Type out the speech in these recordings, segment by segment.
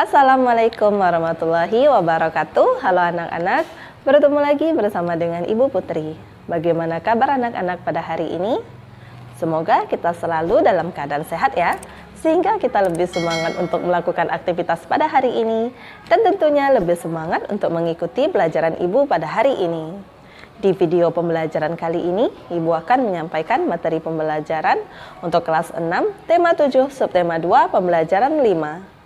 Assalamualaikum warahmatullahi wabarakatuh. Halo anak-anak, bertemu lagi bersama dengan Ibu Putri. Bagaimana kabar anak-anak pada hari ini? Semoga kita selalu dalam keadaan sehat ya, sehingga kita lebih semangat untuk melakukan aktivitas pada hari ini, dan tentunya lebih semangat untuk mengikuti pelajaran Ibu pada hari ini. Di video pembelajaran kali ini, Ibu akan menyampaikan materi pembelajaran untuk kelas 6, tema 7, subtema 2, pembelajaran 5.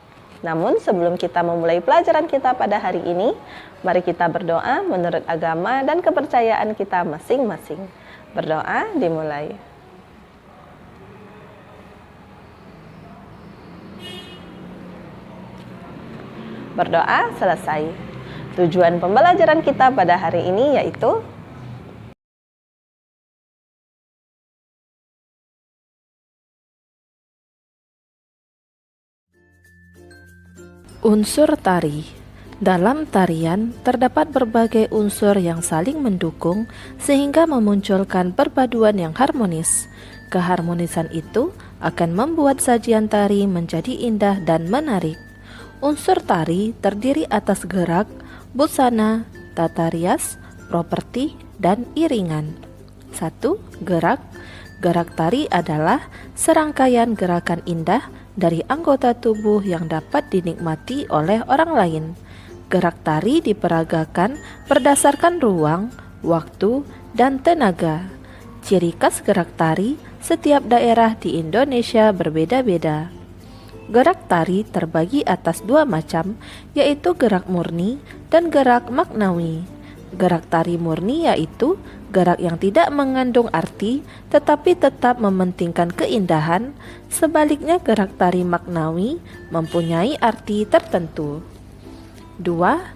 Namun sebelum kita memulai pelajaran kita pada hari ini, mari kita berdoa menurut agama dan kepercayaan kita masing-masing. Berdoa dimulai. Berdoa selesai. Tujuan pembelajaran kita pada hari ini yaitu unsur tari. Dalam tarian, terdapat berbagai unsur yang saling mendukung sehingga memunculkan perpaduan yang harmonis. Keharmonisan itu akan membuat sajian tari menjadi indah dan menarik. Unsur tari terdiri atas gerak, busana, tata rias, properti, dan iringan. 1. Gerak. Gerak tari adalah serangkaian gerakan indah dari anggota tubuh yang dapat dinikmati oleh orang lain. Gerak tari diperagakan berdasarkan ruang, waktu, dan tenaga. Ciri khas gerak tari setiap daerah di Indonesia berbeda-beda. Gerak tari terbagi atas dua macam, yaitu gerak murni dan gerak maknawi. Gerak tari murni yaitu gerak yang tidak mengandung arti tetapi tetap mementingkan keindahan. Sebaliknya gerak tari maknawi mempunyai arti tertentu. 2.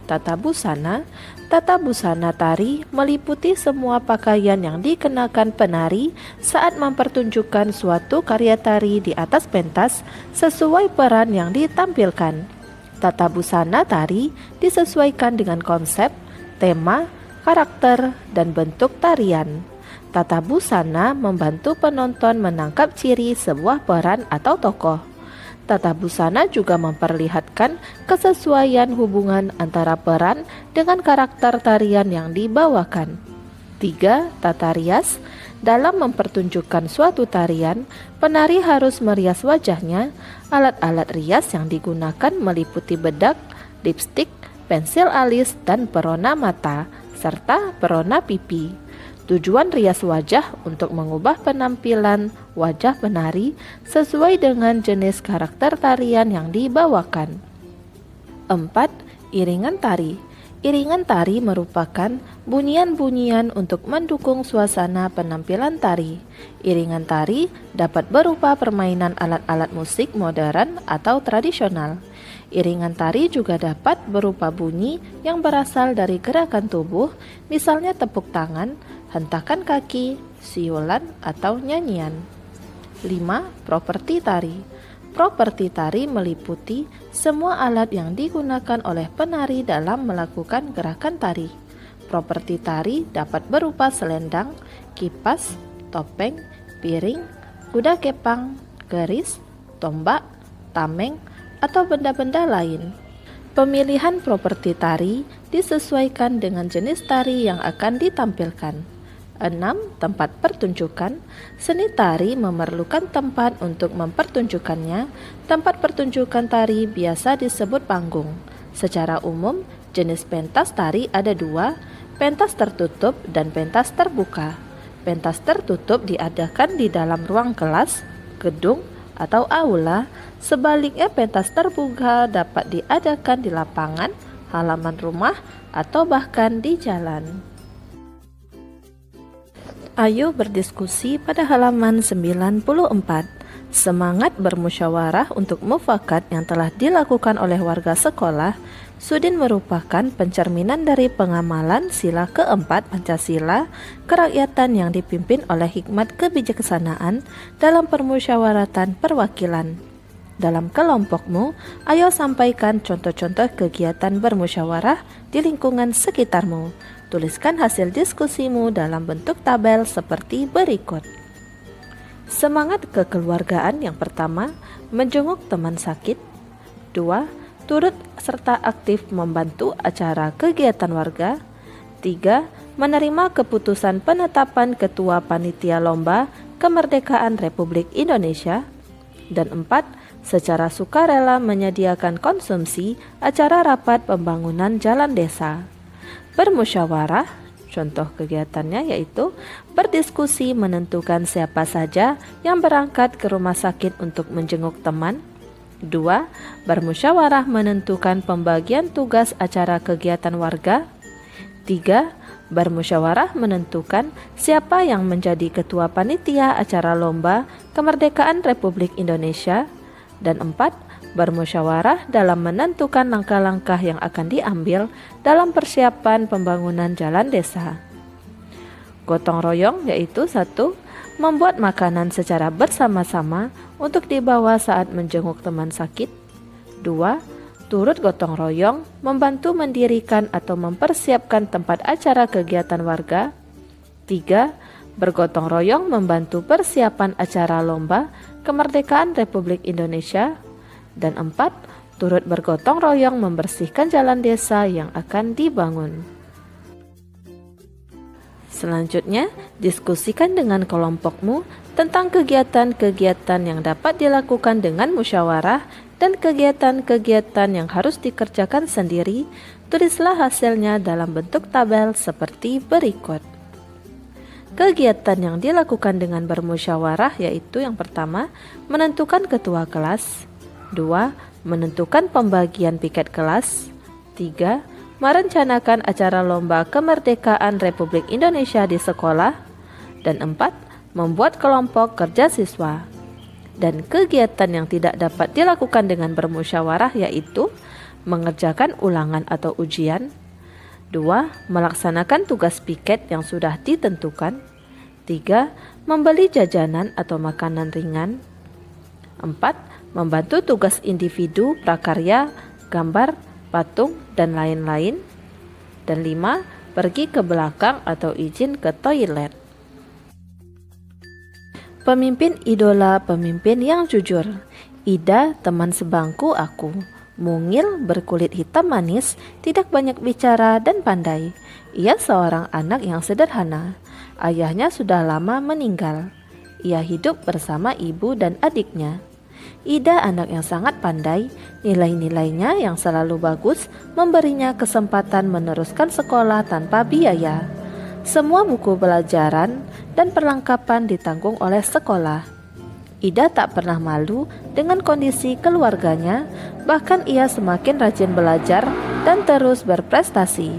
Tata busana. Tata busana tari meliputi semua pakaian yang dikenakan penari saat mempertunjukkan suatu karya tari di atas pentas sesuai peran yang ditampilkan. Tata busana tari disesuaikan dengan konsep, tema, karakter, dan bentuk tarian. Tata busana membantu penonton menangkap ciri sebuah peran atau tokoh. Tata busana juga memperlihatkan kesesuaian hubungan antara peran dengan karakter tarian yang dibawakan. 3. Tata rias. Dalam mempertunjukkan suatu tarian, penari harus merias wajahnya. Alat-alat rias yang digunakan meliputi bedak, lipstik, pensil alis, dan perona mata, serta perona pipi. Tujuan rias wajah untuk mengubah penampilan wajah penari sesuai dengan jenis karakter tarian yang dibawakan. 4. Iringan tari. Iringan tari merupakan bunyian-bunyian untuk mendukung suasana penampilan tari. Iringan tari dapat berupa permainan alat-alat musik modern atau tradisional. Iringan tari juga dapat berupa bunyi yang berasal dari gerakan tubuh, misalnya tepuk tangan, hentakan kaki, siulan, atau nyanyian. 5. Properti tari. Properti tari meliputi semua alat yang digunakan oleh penari dalam melakukan gerakan tari. Properti tari dapat berupa selendang, kipas, topeng, piring, kuda kepang, keris, tombak, tameng, atau benda-benda lain. Pemilihan properti tari disesuaikan dengan jenis tari yang akan ditampilkan. 6. Tempat pertunjukan. Seni tari memerlukan tempat untuk mempertunjukkannya. Tempat pertunjukan tari biasa disebut panggung. Secara umum, jenis pentas tari ada dua, pentas tertutup dan pentas terbuka. Pentas tertutup diadakan di dalam ruang kelas, gedung, atau aula. Sebaliknya pentas terbuka dapat diadakan di lapangan, halaman rumah, atau bahkan di jalan. Ayo berdiskusi pada halaman 94. Semangat bermusyawarah untuk mufakat yang telah dilakukan oleh warga sekolah. Sudin merupakan pencerminan dari pengamalan sila keempat Pancasila, kerakyatan yang dipimpin oleh hikmat kebijaksanaan dalam permusyawaratan perwakilan. Dalam kelompokmu, ayo sampaikan contoh-contoh kegiatan bermusyawarah di lingkungan sekitarmu. Tuliskan hasil diskusimu dalam bentuk tabel seperti berikut. Semangat kekeluargaan yang pertama, menjenguk teman sakit. 2. turut serta aktif membantu acara kegiatan warga. 3. Menerima keputusan penetapan Ketua Panitia Lomba Kemerdekaan Republik Indonesia. Dan 4. Secara sukarela menyediakan konsumsi acara rapat pembangunan jalan desa. Bermusyawarah, contoh kegiatannya yaitu berdiskusi menentukan siapa saja yang berangkat ke rumah sakit untuk menjenguk teman. 2. Bermusyawarah menentukan pembagian tugas acara kegiatan warga. 3. Bermusyawarah menentukan siapa yang menjadi ketua panitia acara lomba kemerdekaan Republik Indonesia. Dan 4. Bermusyawarah dalam menentukan langkah-langkah yang akan diambil dalam persiapan pembangunan jalan desa. Gotong royong yaitu 1. Membuat makanan secara bersama-sama untuk dibawa saat menjenguk teman sakit. 2. Turut gotong royong membantu mendirikan atau mempersiapkan tempat acara kegiatan warga. 3. Bergotong royong membantu persiapan acara lomba kemerdekaan Republik Indonesia. Dan 4. Turut bergotong royong membersihkan jalan desa yang akan dibangun. Selanjutnya, diskusikan dengan kelompokmu tentang kegiatan-kegiatan yang dapat dilakukan dengan musyawarah dan kegiatan-kegiatan yang harus dikerjakan sendiri. Tulislah hasilnya dalam bentuk tabel seperti berikut. Kegiatan yang dilakukan dengan bermusyawarah yaitu yang pertama, menentukan ketua kelas. 2. Menentukan pembagian piket kelas. 3. Merencanakan acara lomba kemerdekaan Republik Indonesia di sekolah. Dan 4. Membuat kelompok kerja siswa. Dan kegiatan yang tidak dapat dilakukan dengan bermusyawarah yaitu mengerjakan ulangan atau ujian. 2. Melaksanakan tugas piket yang sudah ditentukan. 3. Membeli jajanan atau makanan ringan. 4. Membantu tugas individu, prakarya, gambar, patung, dan lain-lain. Dan 5. Pergi ke belakang atau izin ke toilet. Pemimpin idola, pemimpin yang jujur. Ida, teman sebangku aku. Mungil, berkulit hitam manis, tidak banyak bicara dan pandai. Ia seorang anak yang sederhana. Ayahnya sudah lama meninggal. Ia hidup bersama ibu dan adiknya. Ida anak yang sangat pandai, nilai-nilainya yang selalu bagus memberinya kesempatan meneruskan sekolah tanpa biaya. Semua buku pelajaran dan perlengkapan ditanggung oleh sekolah. Ida tak pernah malu dengan kondisi keluarganya, bahkan ia semakin rajin belajar dan terus berprestasi.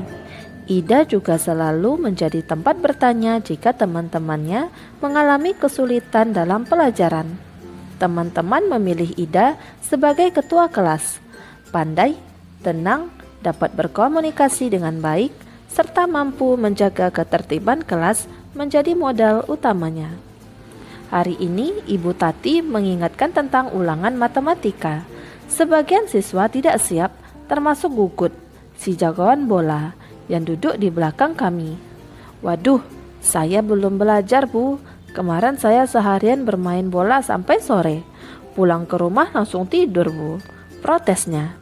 Ida juga selalu menjadi tempat bertanya jika teman-temannya mengalami kesulitan dalam pelajaran. Teman-teman memilih Ida sebagai ketua kelas. Pandai, tenang, dapat berkomunikasi dengan baik, serta mampu menjaga ketertiban kelas menjadi modal utamanya. Hari ini Ibu Tati mengingatkan tentang ulangan matematika. Sebagian siswa tidak siap, termasuk Gugut, si jagoan bola, yang duduk di belakang kami. Waduh, saya belum belajar, Bu. Kemarin saya seharian bermain bola sampai sore. Pulang ke rumah langsung tidur, Bu. Protesnya.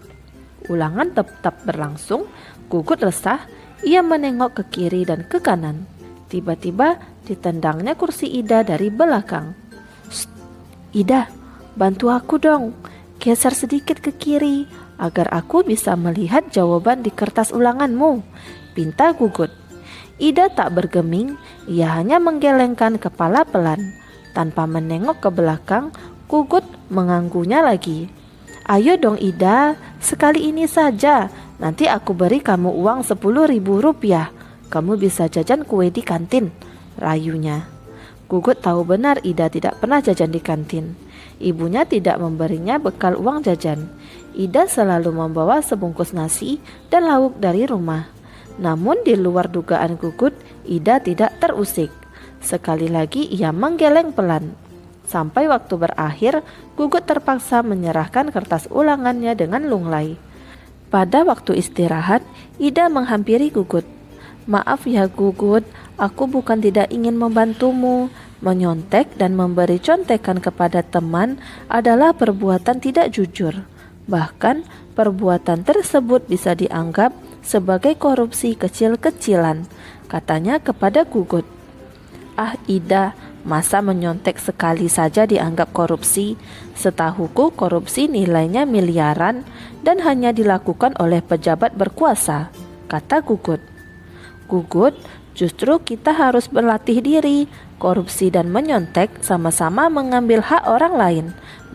Ulangan tetap berlangsung. Gugut resah. Ia menengok ke kiri dan ke kanan. Tiba-tiba ditendangnya kursi Ida dari belakang. "Shh, Ida, bantu aku dong. Geser sedikit ke kiri agar aku bisa melihat jawaban di kertas ulanganmu," pinta Gugut. Ida tak bergeming, ia hanya menggelengkan kepala pelan. Tanpa menengok ke belakang, Gugut mengganggunya lagi. "Ayo dong Ida, sekali ini saja. Nanti aku beri kamu uang 10.000 rupiah. Kamu bisa jajan kue di kantin," rayunya. Gugut tahu benar Ida tidak pernah jajan di kantin. Ibunya tidak memberinya bekal uang jajan. Ida selalu membawa sebungkus nasi dan lauk dari rumah. Namun di luar dugaan Gugut, Ida tidak terusik. Sekali lagi ia menggeleng pelan. Sampai waktu berakhir, Gugut terpaksa menyerahkan kertas ulangannya dengan lunglai. Pada waktu istirahat, Ida menghampiri Gugut. "Maaf ya Gugut, aku bukan tidak ingin membantumu. Menyontek dan memberi contekan kepada teman adalah perbuatan tidak jujur. Bahkan, perbuatan tersebut bisa dianggap sebagai korupsi kecil-kecilan, katanya kepada Gugut. "Ah Ida, masa menyontek sekali saja dianggap korupsi? Setahuku korupsi nilainya miliaran dan hanya dilakukan oleh pejabat berkuasa," kata Gugut. "Gugut, justru kita harus berlatih diri. Korupsi dan menyontek sama-sama mengambil hak orang lain.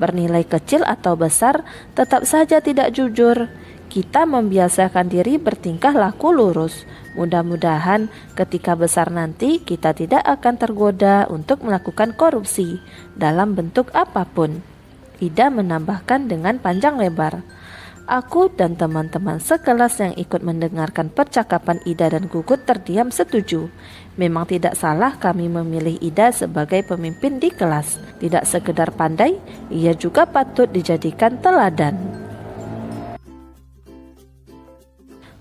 Bernilai kecil atau besar, tetap saja tidak jujur. Kita membiasakan diri bertingkah laku lurus. Mudah-mudahan ketika besar nanti kita tidak akan tergoda untuk melakukan korupsi dalam bentuk apapun," Ida menambahkan dengan panjang lebar. Aku dan teman-teman sekelas yang ikut mendengarkan percakapan Ida dan Gugut terdiam setuju. Memang tidak salah kami memilih Ida sebagai pemimpin di kelas. Tidak sekedar pandai, ia juga patut dijadikan teladan.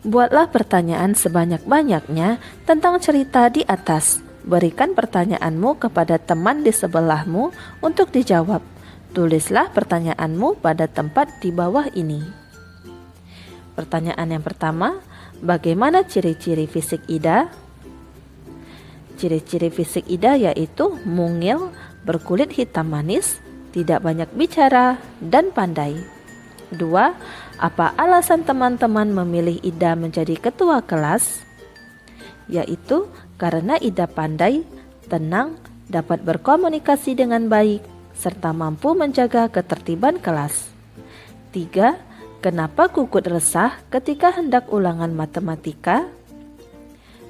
Buatlah pertanyaan sebanyak-banyaknya tentang cerita di atas. Berikan pertanyaanmu kepada teman di sebelahmu untuk dijawab. Tulislah pertanyaanmu pada tempat di bawah ini. Pertanyaan yang pertama, bagaimana ciri-ciri fisik Ida? Ciri-ciri fisik Ida yaitu mungil, berkulit hitam manis, tidak banyak bicara, dan pandai. 2. Apa alasan teman-teman memilih Ida menjadi ketua kelas? Yaitu karena Ida pandai, tenang, dapat berkomunikasi dengan baik, serta mampu menjaga ketertiban kelas. 3. Kenapa Gugut resah ketika hendak ulangan matematika?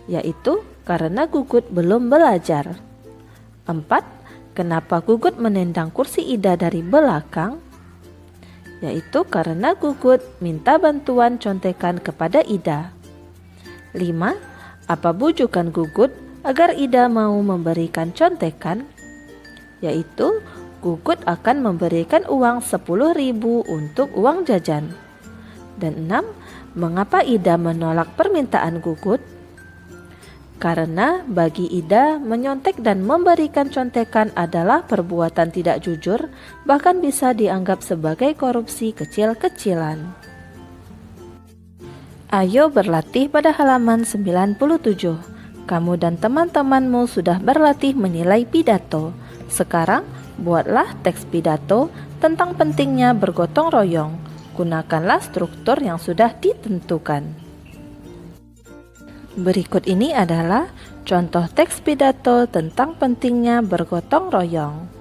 Yaitu karena Gugut belum belajar. 4. Kenapa Gugut menendang kursi Ida dari belakang? Yaitu karena Gugut minta bantuan contekan kepada Ida. 5. Apa bujukan Gugut agar Ida mau memberikan contekan? Yaitu Gugut akan memberikan uang 10.000 untuk uang jajan. Dan 6. Mengapa Ida menolak permintaan Gugut? Karena bagi Ida, menyontek dan memberikan contekan adalah perbuatan tidak jujur, bahkan bisa dianggap sebagai korupsi kecil-kecilan. Ayo berlatih pada halaman 97. Kamu dan teman-temanmu sudah berlatih menilai pidato. Sekarang, buatlah teks pidato tentang pentingnya bergotong royong. Gunakanlah struktur yang sudah ditentukan. Berikut ini adalah contoh teks pidato tentang pentingnya bergotong royong.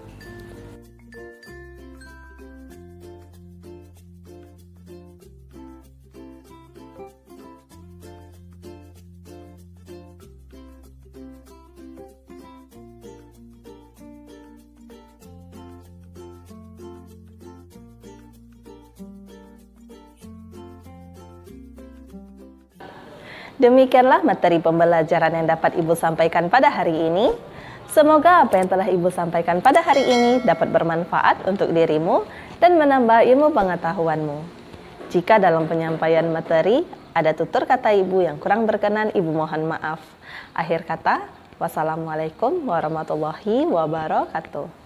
Demikianlah materi pembelajaran yang dapat Ibu sampaikan pada hari ini. Semoga apa yang telah Ibu sampaikan pada hari ini dapat bermanfaat untuk dirimu dan menambah ilmu pengetahuanmu. Jika dalam penyampaian materi ada tutur kata Ibu yang kurang berkenan, Ibu mohon maaf. Akhir kata, wassalamualaikum warahmatullahi wabarakatuh.